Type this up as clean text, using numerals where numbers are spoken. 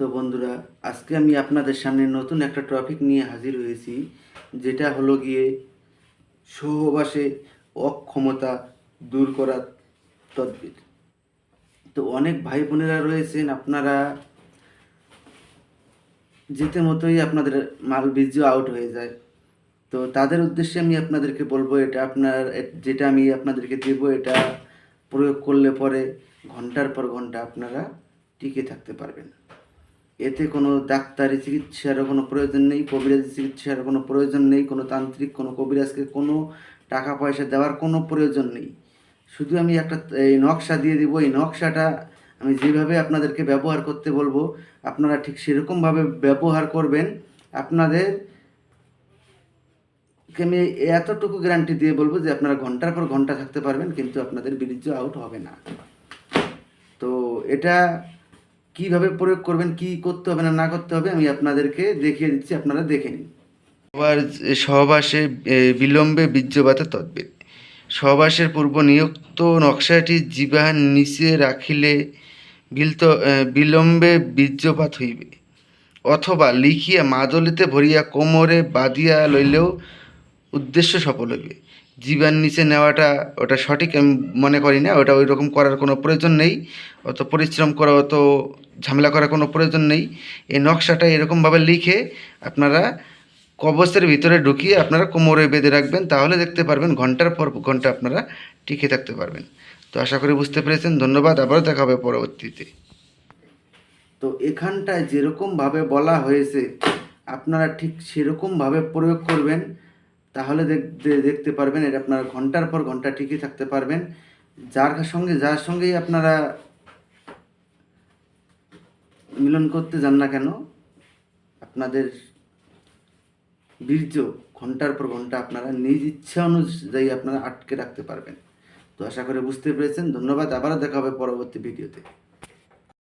তো বন্ধুরা, আজকে আমি আপনাদের সামনে নতুন একটা টপিক নিয়ে হাজির হয়েছি, যেটা হলো গিয়ে সহবাসে অক্ষমতা দূর করার তদবির। তো অনেক ভাই বোনেরা রয়েছেন, আপনারা যেতে মতোই আপনাদের মাল বীর্য আউট হয়ে যায়। তো তাদের উদ্দেশ্যে আমি আপনাদেরকে বলবো, এটা যেটা আমি আপনাদেরকে দেবো, এটা প্রয়োগ করলে পরে ঘন্টার পর ঘন্টা আপনারা টিকে থাকতে পারবেন। এতে কোনো ডাক্তারি চিকিৎসারও কোনো প্রয়োজন নেই, কবিরাজি চিকিৎসার কোনো প্রয়োজন নেই, কোনো তান্ত্রিক কোনো কবিরাজকে কোনো টাকা পয়সা দেওয়ার কোনো প্রয়োজন নেই। শুধু আমি একটা এই নকশা দিয়ে দিব, এই নকশাটা আমি যেভাবে আপনাদেরকে ব্যবহার করতে বলবো আপনারা ঠিক সেরকমভাবে ব্যবহার করবেন। আপনাদেরকে আমি এতটুকু গ্যারান্টি দিয়ে বলবো যে আপনারা ঘন্টার পর ঘন্টা থাকতে পারবেন, কিন্তু আপনাদের বীর্য আউট হবে না। তো এটা কিভাবে প্রয়োগ করবেন, কি করতে হবে না করতে হবে আমি আপনাদেরকে দেখিয়ে দিচ্ছি, আপনারা দেখে নিন। সহবাসে বিলম্বে বীর্যপাতের তদ্বির। সহবাসের পূর্ব নিয়োক্ত নকশাটি জিহ্বার নিচে রাখিলে বিলম্বে বীর্যপাত হইবে, অথবা লিখিয়া মাদলিতে ভরিয়া কোমরে বাঁধিয়া লইলেও উদ্দেশ্য সফল হইবে। জিহ্বার নিচে নেওয়াটা ওটা সঠিক আমি মনে করি না, ওটা ওই রকম করার কোনো প্রয়োজন নেই, অত পরিশ্রম করা, অত ঝামেলা করার কোনো প্রয়োজন নেই। এই নকশাটা এরকমভাবে লিখে আপনারা কবচের ভিতরে ঢুকিয়ে আপনারা কোমরে বেঁধে রাখবেন, তাহলে দেখতে পারবেন ঘন্টার পর ঘন্টা আপনারা টিকে থাকতে পারবেন। তো আশা করি বুঝতে পেরেছেন, ধন্যবাদ, আবারও দেখা হবে পরবর্তীতে। তো এখানটায় যেরকমভাবে বলা হয়েছে আপনারা ঠিক সেরকমভাবে প্রয়োগ করবেন, তাহলে দেখতে পারবেন এটা আপনারা ঘন্টার পর ঘন্টা টিকে থাকতে পারবেন। যার সঙ্গেই আপনারা মিলন করতে যান না কেন, আপনাদের বীর্য ঘন্টার পর ঘন্টা আপনারা নিজ ইচ্ছা অনুযায়ী আপনারা আটকে রাখতে পারবেন। তো আশা করি বুঝতে পেরেছেন, ধন্যবাদ, আবারও দেখা হবে পরবর্তী ভিডিওতে।